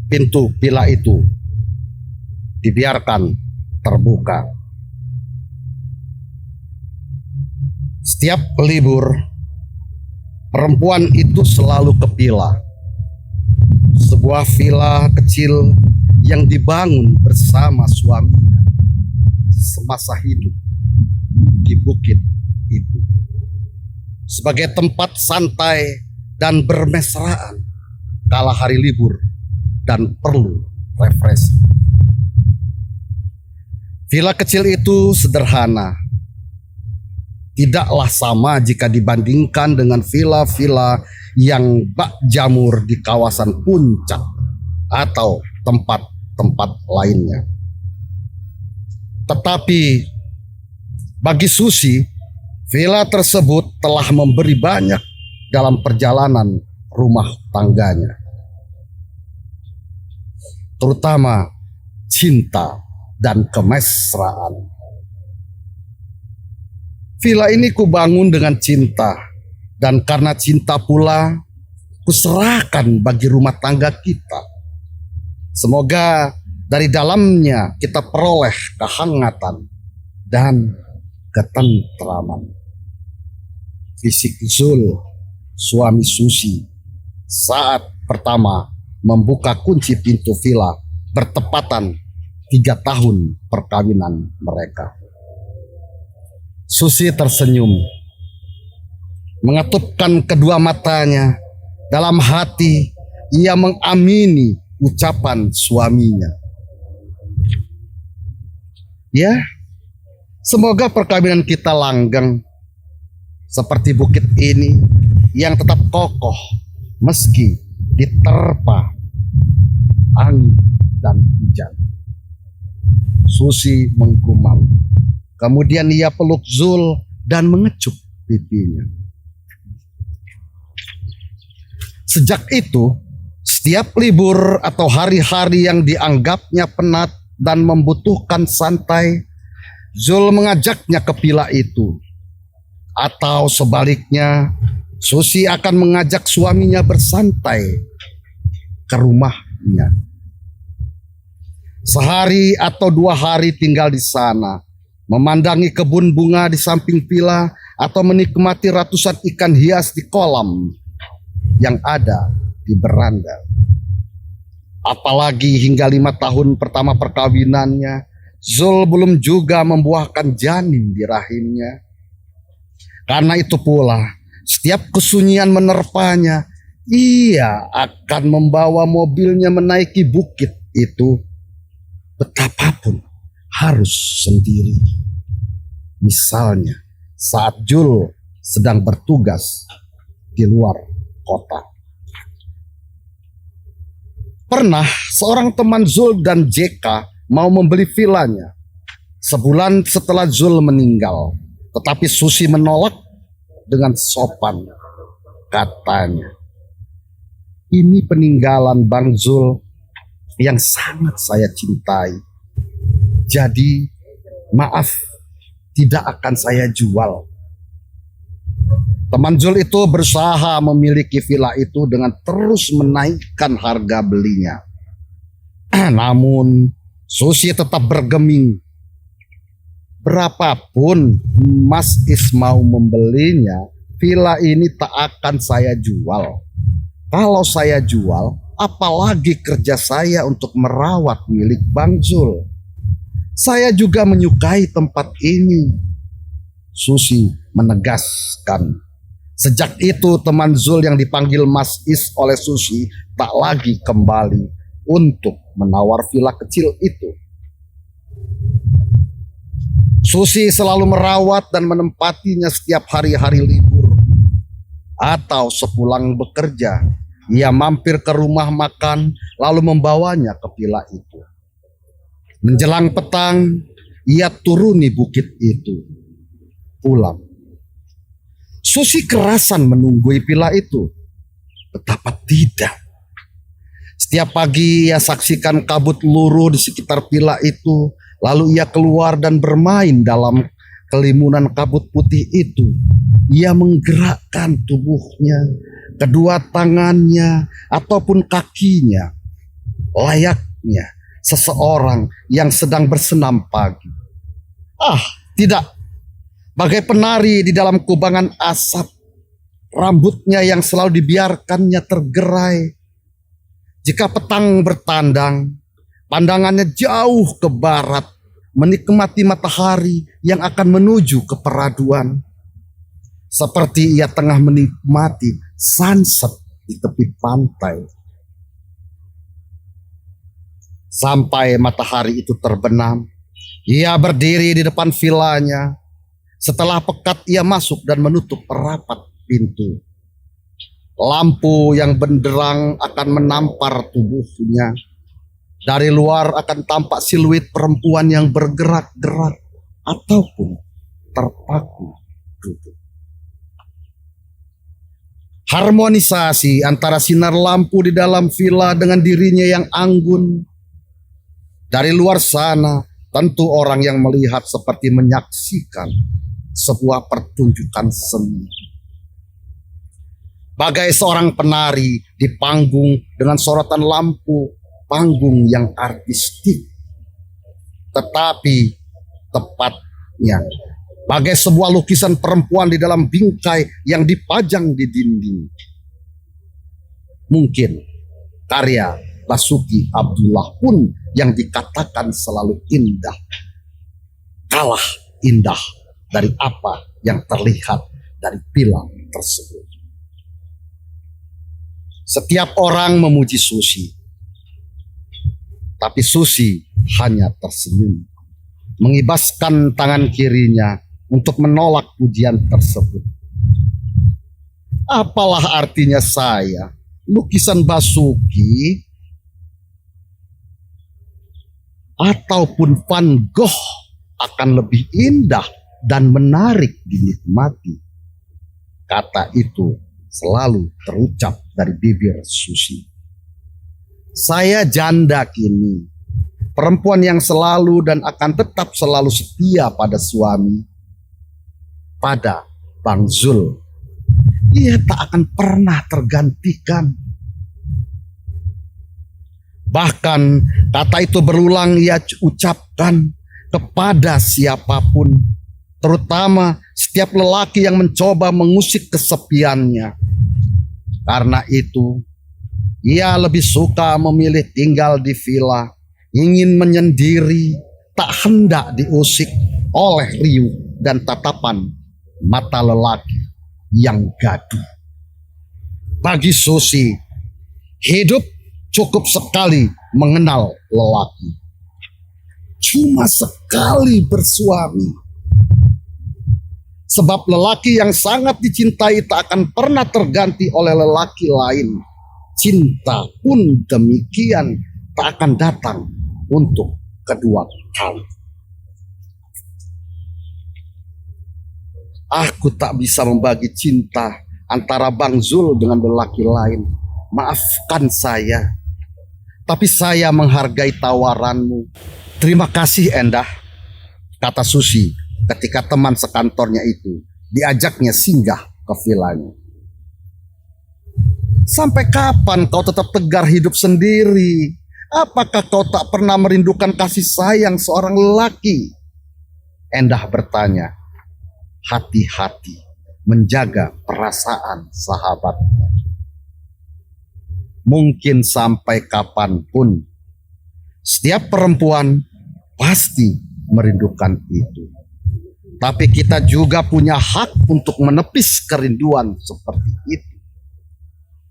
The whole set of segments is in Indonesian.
pintu villa itu dibiarkan terbuka. Setiap libur, perempuan itu selalu ke villa. Sebuah villa kecil yang dibangun bersama suaminya semasa hidup di bukit itu, sebagai tempat santai dan bermesraan kala hari libur dan perlu refreshing. Villa kecil itu sederhana, tidaklah sama jika dibandingkan dengan villa-villa yang bak jamur di kawasan puncak atau tempat-tempat lainnya. Tetapi bagi Susi, villa tersebut telah memberi banyak dalam perjalanan rumah tangganya, terutama cinta dan kemesraan. Villa ini kubangun dengan cinta, dan karena cinta pula kuserahkan bagi rumah tangga kita. Semoga dari dalamnya kita peroleh kehangatan dan ketentraman. Fisik Zul, suami Susi, saat pertama membuka kunci pintu villa bertepatan 3 tahun perkawinan mereka. Susi tersenyum, mengetupkan kedua matanya. Dalam hati ia mengamini ucapan suaminya. Ya, semoga perkawinan kita langgeng seperti bukit ini yang tetap kokoh meski diterpa angin dan hujan. Susi menggumam. Kemudian ia peluk Zul dan mengecup pipinya. Sejak itu, setiap libur atau hari-hari yang dianggapnya penat dan membutuhkan santai, Zul mengajaknya ke villa itu. Atau sebaliknya, Susi akan mengajak suaminya bersantai ke rumahnya. Sehari atau 2 hari tinggal di sana, memandangi kebun bunga di samping villa atau menikmati ratusan ikan hias di kolam yang ada di beranda. Apalagi hingga 5 tahun pertama perkawinannya, Zul belum juga membuahkan janin di rahimnya. Karena itu pula, setiap kesunyian menerpanya, ia akan membawa mobilnya menaiki bukit itu, betapapun harus sendiri. Misalnya saat Zul sedang bertugas di luar kota. Pernah seorang teman Zul dan JK mau membeli villanya sebulan setelah Zul meninggal, tetapi Susi menolak dengan sopan. Katanya, "Ini peninggalan Bang Zul yang sangat saya cintai. Jadi maaf, tidak akan saya jual." Teman Zul itu berusaha memiliki villa itu dengan terus menaikkan harga belinya. Namun Susi tetap bergeming. "Berapapun Mas Is mau membelinya, villa ini tak akan saya jual. Kalau saya jual, apalagi kerja saya untuk merawat milik Bang Zul. Saya juga menyukai tempat ini," Susi menegaskan. Sejak itu teman Zul yang dipanggil Mas Is oleh Susi tak lagi kembali untuk menawar villa kecil itu. Susi selalu merawat dan menempatinya setiap hari-hari libur. Atau sepulang bekerja, ia mampir ke rumah makan lalu membawanya ke villa itu. Menjelang petang, ia turuni bukit itu, pulang. Susi kerasan menunggui villa itu. Betapa tidak. Setiap pagi ia saksikan kabut luruh di sekitar villa itu. Lalu ia keluar dan bermain dalam kelimunan kabut putih itu. Ia menggerakkan tubuhnya, kedua tangannya, ataupun kakinya. layaknya seseorang yang sedang bersenam pagi. Tidak. Bagai penari di dalam kubangan asap, rambutnya yang selalu dibiarkannya tergerai. Jika petang bertandang, pandangannya jauh ke barat, menikmati matahari yang akan menuju ke peraduan. Seperti ia tengah menikmati sunset di tepi pantai. Sampai matahari itu terbenam, ia berdiri di depan vilanya. Setelah pekat ia masuk dan menutup rapat pintu. Lampu yang benderang akan menampar tubuhnya. Dari luar akan tampak siluet perempuan yang bergerak-gerak ataupun terpaku duduk. Harmonisasi antara sinar lampu di dalam villa dengan dirinya yang anggun. Dari luar sana, tentu orang yang melihat seperti menyaksikan sebuah pertunjukan seni. Bagai seorang penari di panggung dengan sorotan lampu, panggung yang artistik. Tetapi tepatnya bagai sebuah lukisan perempuan di dalam bingkai yang dipajang di dinding. Mungkin karya Basuki Abdullah pun yang dikatakan selalu indah, kalah indah dari apa yang terlihat dari film tersebut. Setiap orang memuji Susi, tapi Susi hanya tersenyum, mengibaskan tangan kirinya untuk menolak pujian tersebut. Apalah artinya saya, lukisan Basuki ataupun Van Gogh akan lebih indah dan menarik dinikmati. Kata itu selalu terucap dari bibir Susi. Saya janda kini, perempuan yang selalu dan akan tetap selalu setia pada suami, pada Bang Zul. Ia tak akan pernah tergantikan. Bahkan kata itu berulang ia ucapkan kepada siapapun, terutama setiap lelaki yang mencoba mengusik kesepiannya. Karena itu, ia lebih suka memilih tinggal di villa, ingin menyendiri, tak hendak diusik oleh riuh dan tatapan mata lelaki yang gaduh. Bagi Susi, hidup cukup sekali mengenal lelaki. Cuma sekali bersuami. Sebab lelaki yang sangat dicintai tak akan pernah terganti oleh lelaki lain. Cinta pun demikian tak akan datang untuk kedua kali. Aku tak bisa membagi cinta antara Bang Zul dengan lelaki lain. Maafkan saya, tapi saya menghargai tawaranmu. Terima kasih Endah, kata Susi ketika teman sekantornya itu diajaknya singgah ke vilanya. Sampai kapan kau tetap tegar hidup sendiri? Apakah kau tak pernah merindukan kasih sayang seorang lelaki? Endah bertanya, hati-hati menjaga perasaan sahabatnya. Mungkin sampai kapanpun, setiap perempuan pasti merindukan itu. Tapi kita juga punya hak untuk menepis kerinduan seperti itu.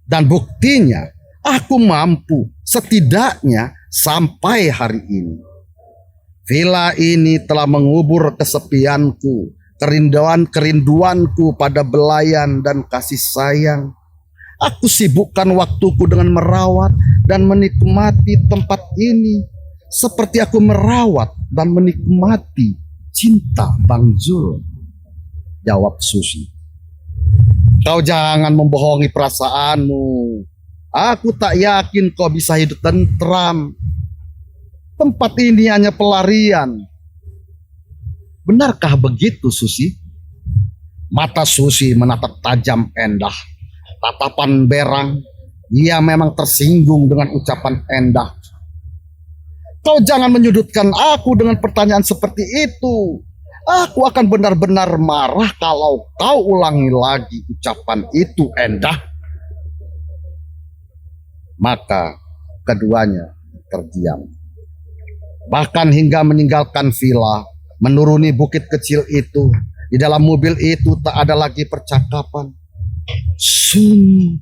Dan buktinya, aku mampu setidaknya sampai hari ini. Villa ini telah mengubur kesepianku, kerinduanku pada belayan dan kasih sayang. Aku sibukkan waktuku dengan merawat dan menikmati tempat ini seperti aku merawat dan menikmati cinta Bang Zul. Jawab Susi. Kau jangan membohongi perasaanmu. Aku tak yakin kau bisa hidup tentram. Tempat ini hanya pelarian. Benarkah begitu, Susi? Mata Susi menatap tajam Endah. Tatapan berang. Ia memang tersinggung dengan ucapan Endah. Kau jangan menyudutkan aku dengan pertanyaan seperti itu. Aku akan benar-benar marah kalau kau ulangi lagi ucapan itu, Endah. Maka keduanya terdiam. Bahkan hingga meninggalkan villa, menuruni bukit kecil itu. Di dalam mobil itu tak ada lagi percakapan. Sunyi.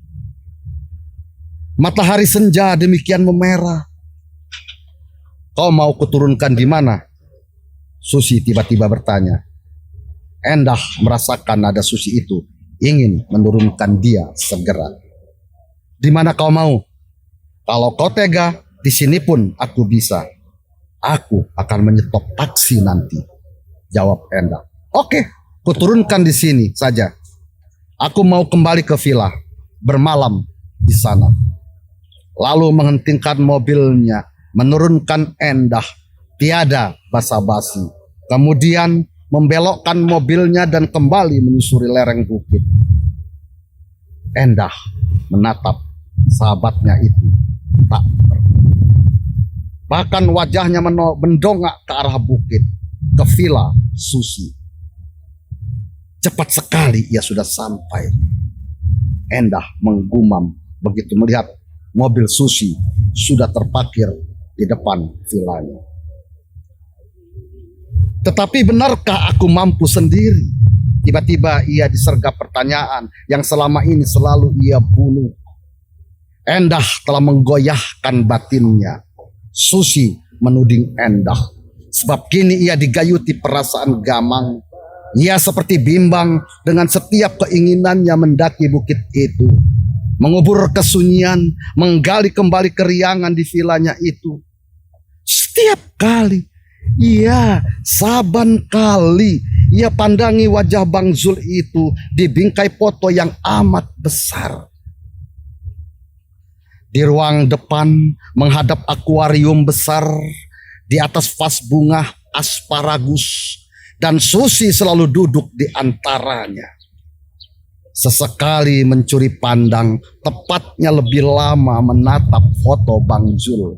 Matahari senja demikian memerah. Kau mau kuturunkan di mana? Susi tiba-tiba bertanya. Endah merasakan nada Susi itu ingin menurunkan dia segera. Di mana kau mau? Kalau kau tega, di sini pun aku bisa. Aku akan menyetop taksi nanti. Jawab Endah. Oke, kuturunkan di sini saja. Aku mau kembali ke villa, bermalam di sana. Lalu menghentikan mobilnya, menurunkan Endah, tiada basa-basi. Kemudian membelokkan mobilnya dan kembali menyusuri lereng bukit. Endah menatap sahabatnya itu tak berhenti. Bahkan wajahnya mendongak ke arah bukit, ke villa Susi. Cepat sekali ia sudah sampai. Endah menggumam begitu melihat mobil Susi sudah terparkir di depan villanya. Tetapi benarkah aku mampu sendiri? Tiba-tiba ia disergap pertanyaan yang selama ini selalu ia bunuh. Endah telah menggoyahkan batinnya. Susi menuding Endah, sebab kini ia digayuti perasaan gamang. Ia seperti bimbang dengan setiap keinginannya mendaki bukit itu, mengubur kesunyian, menggali kembali keriangan di villanya itu. Setiap kali, saban kali ia pandangi wajah Bang Zul itu di bingkai foto yang amat besar. Di ruang depan menghadap akuarium besar, di atas vas bunga asparagus, dan Susi selalu duduk di antaranya. Sesekali mencuri pandang, tepatnya lebih lama menatap foto Bang Zul.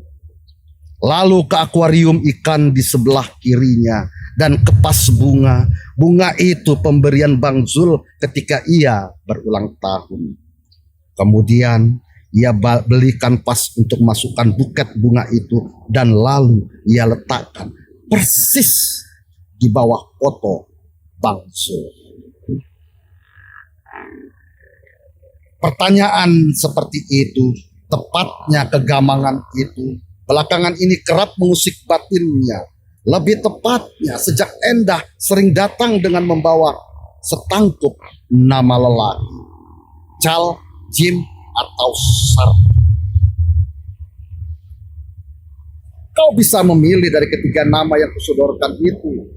Lalu ke akuarium ikan di sebelah kirinya, dan ke vas bunga. Bunga itu pemberian Bang Zul ketika ia berulang tahun. Kemudian ia belikan vas untuk masukkan buket bunga itu, dan lalu ia letakkan persis di bawah foto Bang Zul. Pertanyaan seperti itu, tepatnya kegamangan itu, belakangan ini kerap mengusik batinnya. Lebih tepatnya sejak Endah sering datang dengan membawa setangkup nama lelaki. Cal, Jim, atau Sar. Kau bisa memilih dari ketiga nama yang kusodorkan itu,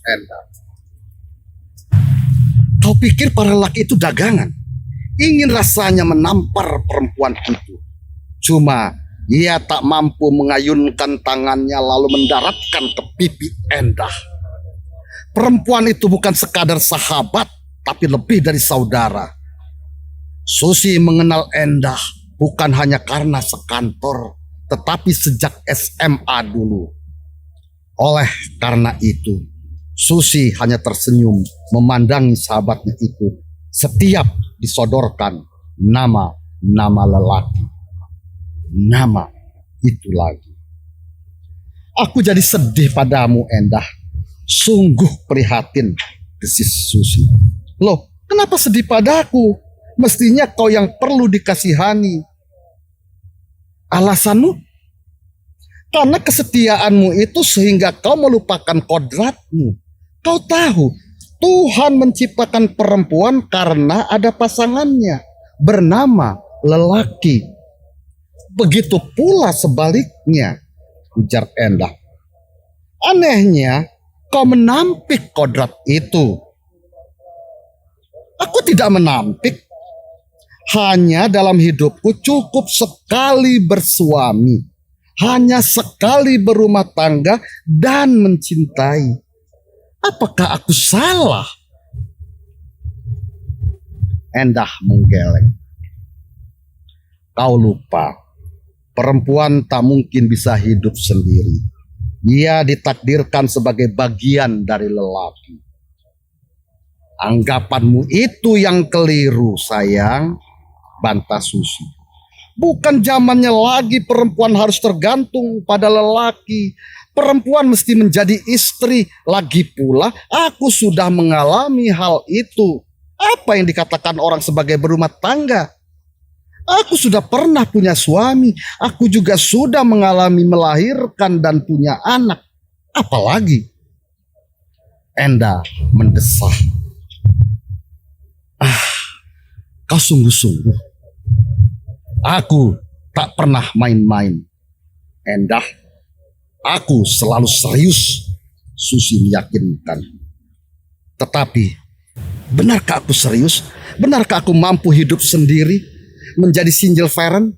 Endah. Kau pikir para lelaki itu dagangan? Ingin rasanya menampar perempuan itu. Cuma ia tak mampu mengayunkan tangannya lalu mendaratkan ke pipi Endah. Perempuan itu bukan sekadar sahabat, tapi lebih dari saudara. Susi mengenal Endah bukan hanya karena sekantor, tetapi sejak SMA dulu. Oleh karena itu, Susi hanya tersenyum memandangi sahabatnya itu setiap disodorkan nama lelaki. Nama itu lagi. Aku jadi sedih padamu, Endah. Sungguh prihatin, desis Susi. Loh, kenapa sedih padaku? Mestinya kau yang perlu dikasihani. Alasanmu? Karena kesetiaanmu itu sehingga kau melupakan kodratmu. Kau tahu, Tuhan menciptakan perempuan karena ada pasangannya, bernama lelaki. Begitu pula sebaliknya, ujar Endah. Anehnya, kau menampik kodrat itu. Aku tidak menampik. Hanya dalam hidupku cukup sekali bersuami. Hanya sekali berumah tangga dan mencintai. Apakah aku salah? Endah menggeleng. Kau lupa. perempuan tak mungkin bisa hidup sendiri. Ia ditakdirkan sebagai bagian dari lelaki. Anggapanmu itu yang keliru, sayang, bantah Susi. Bukan zamannya lagi perempuan harus tergantung pada lelaki. Perempuan mesti menjadi istri. Lagi pula aku sudah mengalami hal itu. Apa yang dikatakan orang sebagai berumah tangga? Aku sudah pernah punya suami. Aku juga sudah mengalami melahirkan dan punya anak. Apalagi? Enda mendesah. Kau sungguh-sungguh. Aku tak pernah main-main. Endah, aku selalu serius, Susi meyakinkan. Tetapi, benarkah aku serius? Benarkah aku mampu hidup sendiri? Menjadi single parent?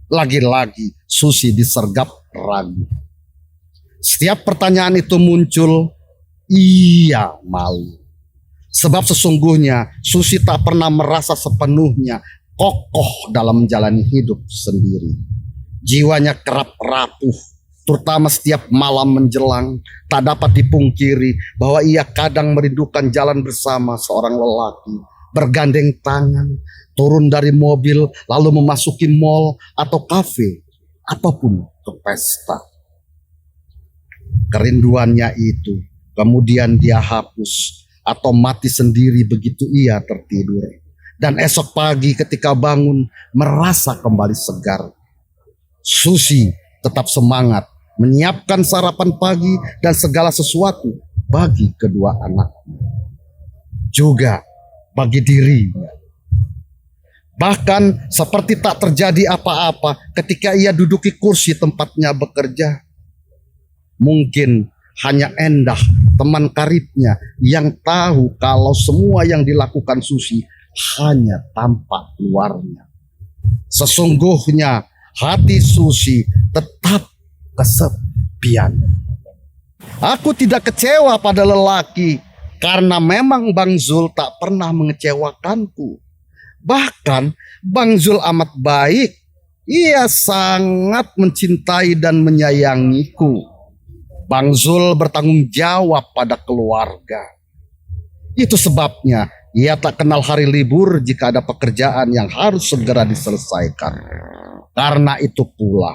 Lagi-lagi Susi disergap ragu. Setiap pertanyaan itu muncul, ia malu. Sebab sesungguhnya Susi tak pernah merasa sepenuhnya kokoh dalam menjalani hidup sendiri. Jiwanya kerap rapuh, terutama setiap malam menjelang. Tak dapat dipungkiri bahwa ia kadang merindukan jalan bersama seorang lelaki, bergandeng tangan, turun dari mobil, lalu memasuki mall atau kafe, ataupun ke pesta. Kerinduannya itu kemudian dia hapus atau mati sendiri begitu ia tertidur. Dan esok pagi ketika bangun merasa kembali segar. Susi tetap semangat menyiapkan sarapan pagi dan segala sesuatu bagi kedua anaknya. Juga bagi dirinya. Bahkan seperti tak terjadi apa-apa ketika ia duduki kursi tempatnya bekerja. Mungkin hanya Endah, teman karibnya, yang tahu kalau semua yang dilakukan Susi hanya tampak luarnya. Sesungguhnya hati Susi tetap kesepian. Aku tidak kecewa pada lelaki karena memang Bang Zul tak pernah mengecewakanku. Bahkan Bang Zul amat baik. Ia sangat mencintai dan menyayangiku. Bang Zul bertanggung jawab pada keluarga. Itu sebabnya ia tak kenal hari libur jika ada pekerjaan yang harus segera diselesaikan. Karena itu pula,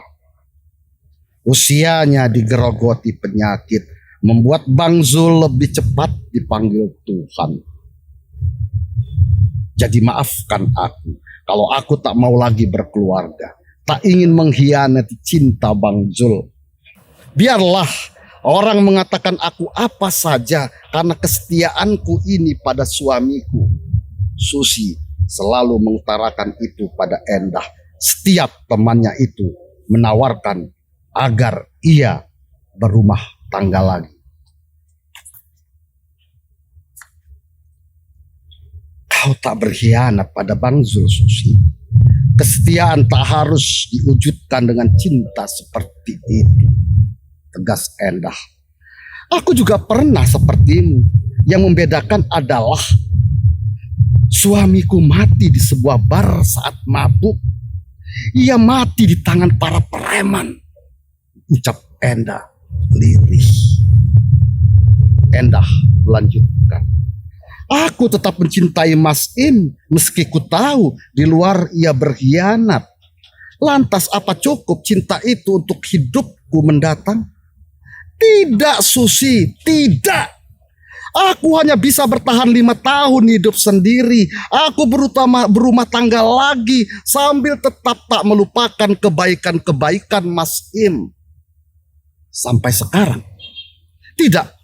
usianya digerogoti penyakit membuat Bang Zul lebih cepat dipanggil Tuhan. Jadi maafkan aku kalau aku tak mau lagi berkeluarga. Tak ingin mengkhianati cinta Bang Zul. Biarlah orang mengatakan aku apa saja karena kesetiaanku ini pada suamiku. Susi selalu mengutarakan itu pada Endah. Setiap temannya itu menawarkan agar ia berumah tangga lagi. Kau tak berkhianat pada Bang Zul, Susi. Kesetiaan tak harus diwujudkan dengan cinta seperti itu, tegas Endah. Aku juga pernah sepertimu. Yang membedakan adalah suamiku mati di sebuah bar saat mabuk. Ia mati di tangan para preman, ucap Endah lirih. Endah melanjutkan. Aku tetap mencintai Mas Im meski ku tahu di luar ia berkhianat. Lantas apa cukup cinta itu untuk hidupku mendatang? Tidak, Susi, tidak. Aku hanya bisa bertahan 5 tahun hidup sendiri. Aku berumah tangga lagi sambil tetap tak melupakan kebaikan-kebaikan Mas Im. Sampai sekarang, tidak.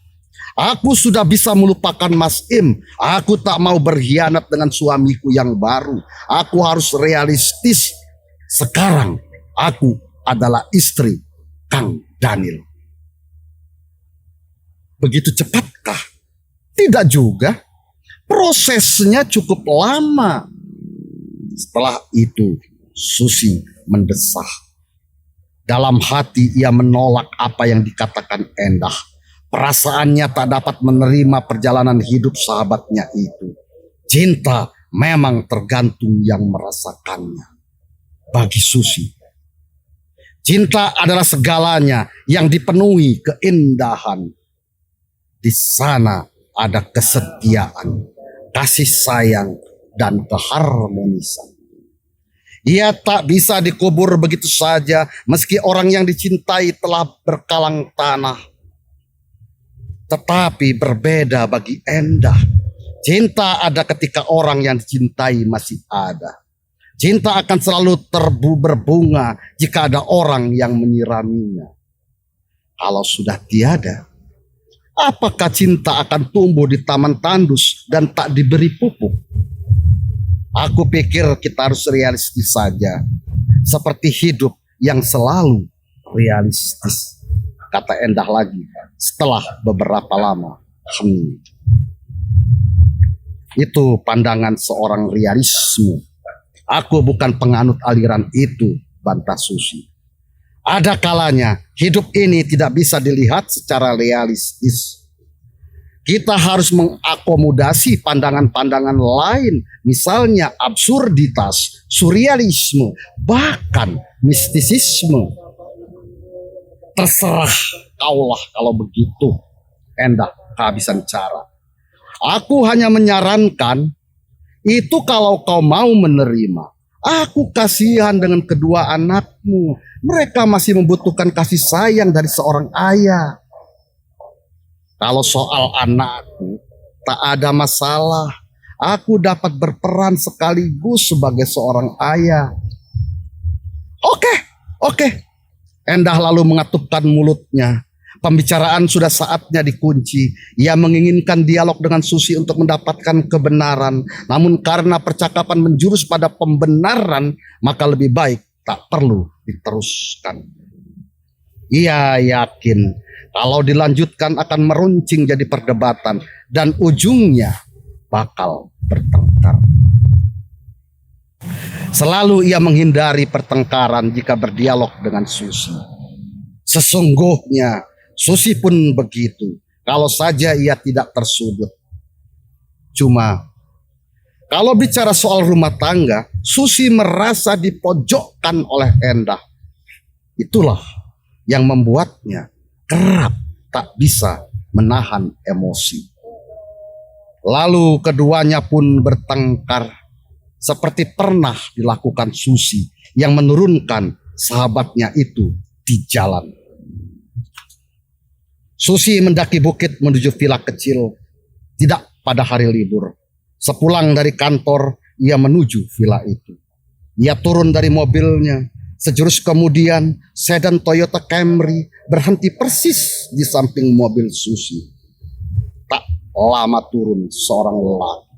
Aku sudah bisa melupakan Mas Im. Aku tak mau berkhianat dengan suamiku yang baru. Aku harus realistis. Sekarang aku adalah istri Kang Daniel. Begitu cepatkah? Tidak juga. Prosesnya cukup lama. Setelah itu Susi mendesah. Dalam hati ia menolak apa yang dikatakan Endah. Perasaannya tak dapat menerima perjalanan hidup sahabatnya itu. Cinta memang tergantung yang merasakannya. Bagi Susi, Cinta adalah segalanya yang dipenuhi keindahan. Di sana ada kesetiaan, kasih sayang, dan keharmonisan. Ia tak bisa dikubur begitu saja meski orang yang dicintai telah berkalang tanah. Tetapi berbeda bagi Endah. Cinta ada ketika orang yang dicintai masih ada. Cinta akan selalu berbunga jika ada orang yang menyiraminya. Kalau sudah tiada, apakah cinta akan tumbuh di taman tandus dan tak diberi pupuk? Aku pikir kita harus realistis saja. Seperti hidup yang selalu realistis. Kata Endah lagi setelah beberapa lama hening. Itu pandangan seorang realisme. Aku bukan penganut aliran itu, bantah Susi. Ada kalanya hidup ini tidak bisa dilihat secara realistis. Kita harus mengakomodasi pandangan-pandangan lain, misalnya absurditas, surrealisme, bahkan mistisisme. Terserah kaulah kalau begitu. Endah kehabisan cara. Aku hanya menyarankan, itu kalau kau mau menerima. Aku kasihan dengan kedua anakmu. Mereka masih membutuhkan kasih sayang dari seorang ayah. Kalau soal anakku, tak ada masalah. Aku dapat berperan sekaligus sebagai seorang ayah. Oke. Endah lalu mengatupkan mulutnya. Pembicaraan sudah saatnya dikunci. Ia menginginkan dialog dengan Susi untuk mendapatkan kebenaran. Namun karena percakapan menjurus pada pembenaran, maka lebih baik tak perlu diteruskan. Ia yakin kalau dilanjutkan akan meruncing jadi perdebatan dan ujungnya bakal bertengkar. Selalu ia menghindari pertengkaran jika berdialog dengan Susi. Sesungguhnya Susi pun begitu, kalau saja ia tidak tersudut. Cuma kalau bicara soal rumah tangga, Susi merasa dipojokkan oleh Endah. Itulah yang membuatnya kerap tak bisa menahan emosi. Lalu keduanya pun bertengkar seperti pernah dilakukan Susi yang menurunkan sahabatnya itu di jalan. Susi mendaki bukit menuju villa kecil, tidak pada hari libur. Sepulang dari kantor, ia menuju villa itu. Ia turun dari mobilnya. Sejurus kemudian, sedan Toyota Camry berhenti persis di samping mobil Susi. Tak lama turun seorang lelaki.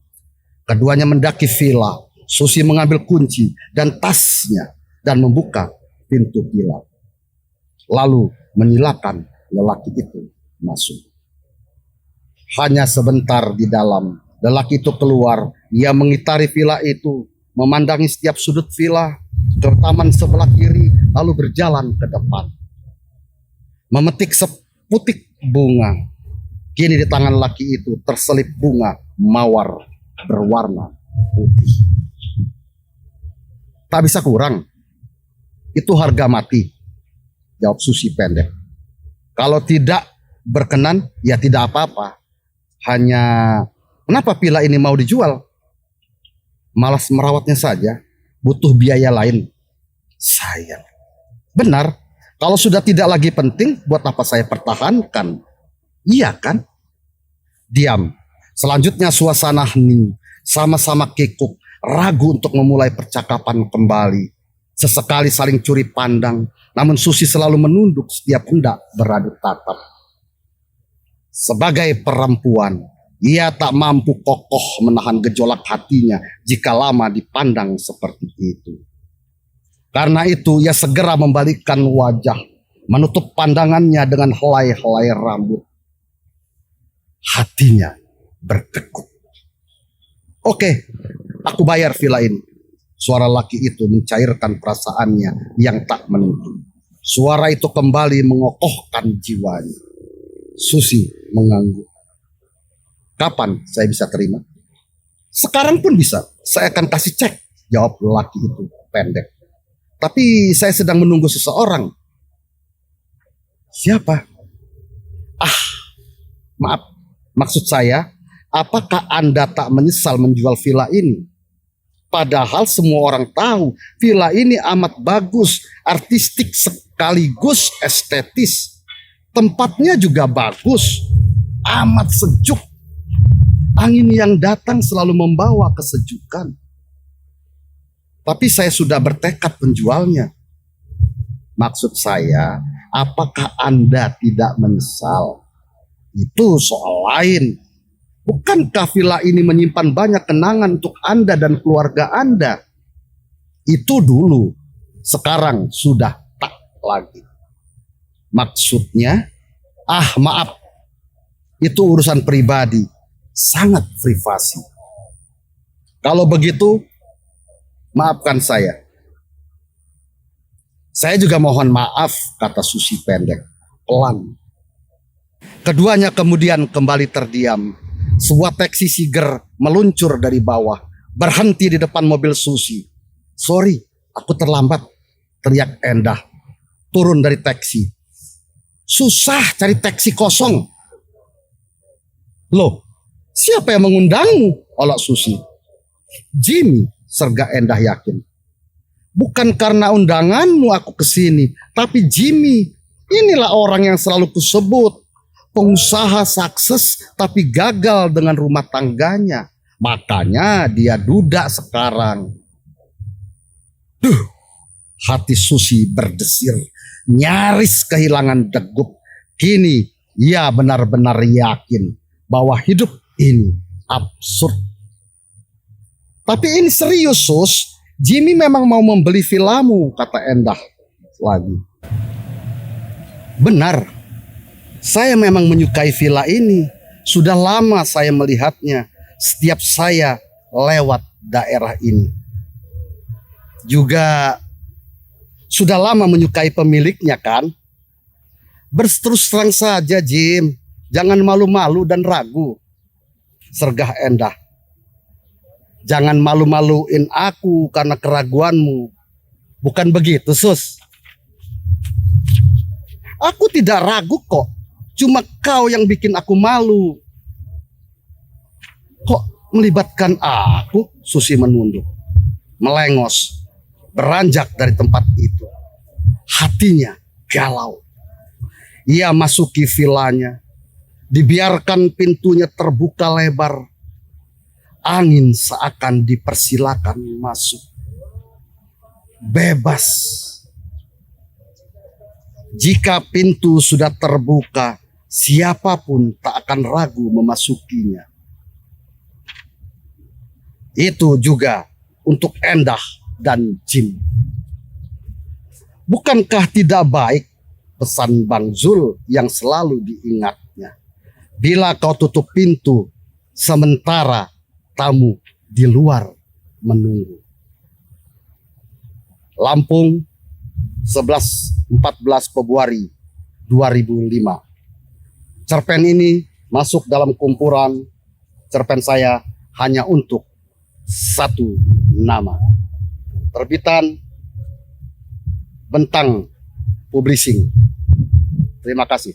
Keduanya mendaki villa. Susi mengambil kunci dan tasnya dan membuka pintu villa. Lalu menyilakan lelaki itu masuk. Hanya sebentar di dalam, lelaki itu keluar. Ia mengitari villa itu, memandangi setiap sudut villa, ke taman sebelah kiri, lalu berjalan ke depan. Memetik seputik bunga. Kini di tangan lelaki itu terselip bunga mawar berwarna putih. Tak bisa kurang. Itu harga mati, jawab Susi pendek. Kalau tidak berkenan, ya tidak apa-apa. Hanya kenapa villa ini mau dijual? Malas merawatnya saja, butuh biaya lain. Sayang. Benar, kalau sudah tidak lagi penting, buat apa saya pertahankan? Iya kan? Diam. Selanjutnya suasana hening, sama-sama kikuk, ragu untuk memulai percakapan kembali. Sesekali saling curi pandang, namun Susi selalu menunduk setiap hendak beradu tatap. Sebagai perempuan, ia tak mampu kokoh menahan gejolak hatinya jika lama dipandang seperti itu. Karena itu ia segera membalikkan wajah, menutup pandangannya dengan helai-helai rambut. Hatinya bertekuk. Oke, aku bayar villa ini. Suara laki itu mencairkan perasaannya yang tak menentu. Suara itu kembali mengokohkan jiwanya. Susi mengangguk. Kapan saya bisa terima? Sekarang pun bisa. Saya akan kasih cek, jawab lelaki itu pendek. Tapi saya sedang menunggu seseorang. Siapa? Ah, maaf. Maksud saya, apakah Anda tak menyesal menjual villa ini? Padahal semua orang tahu villa ini amat bagus, artistik sekaligus estetis. Tempatnya juga bagus, amat sejuk. Angin yang datang selalu membawa kesejukan. Tapi saya sudah bertekad menjualnya. Maksud saya, apakah Anda tidak menyesal? Itu soal lain. Bukankah villa ini menyimpan banyak kenangan untuk Anda dan keluarga Anda? Itu dulu, sekarang sudah tak lagi. Maksudnya, maaf, itu urusan pribadi, sangat privasi. Kalau begitu, maafkan saya. Saya juga mohon maaf, kata Susi pendek, pelan. Keduanya kemudian kembali terdiam. Sebuah taksi Siger meluncur dari bawah, berhenti di depan mobil Susi. "Sorry, aku terlambat," teriak Endah. Turun dari taksi. "Susah cari taksi kosong." "Loh, siapa yang mengundangmu?" olok Susi. "Jimmy," serga Endah yakin. "Bukan karena undanganmu aku kesini, tapi Jimmy. Inilah orang yang selalu kusebut. Pengusaha sukses tapi gagal dengan rumah tangganya. Makanya dia duda sekarang." Duh, hati Susi berdesir, nyaris kehilangan degup. Kini ia benar-benar yakin bahwa hidup ini absurd. "Tapi ini serius, Sus. Jimmy memang mau membeli villamu," kata Endah lagi. "Benar. Saya memang menyukai villa ini. Sudah lama saya melihatnya setiap saya lewat daerah ini. Juga sudah lama menyukai pemiliknya kan? Berterus terang saja, Jim. Jangan malu-malu dan ragu," sergah Endah. "Jangan malu-maluin aku karena keraguanmu. Bukan begitu, Sus?" "Aku tidak ragu kok. Cuma kau yang bikin aku malu." "Kok melibatkan aku?" Susi menunduk, melengos, beranjak dari tempat itu. Hatinya galau. Ia masuki villanya, dibiarkan pintunya terbuka lebar. Angin seakan dipersilakan masuk. Bebas. Jika pintu sudah terbuka, siapapun tak akan ragu memasukinya. Itu juga untuk Endah dan Jim. Bukankah tidak baik pesan Bang Zul yang selalu diingatnya? Bila kau tutup pintu, sementara tamu di luar menunggu. Lampung, 11-14 Februari 2005. Cerpen ini masuk dalam kumpulan cerpen saya hanya untuk satu nama. Terbitan Bentang Publishing. Terima kasih.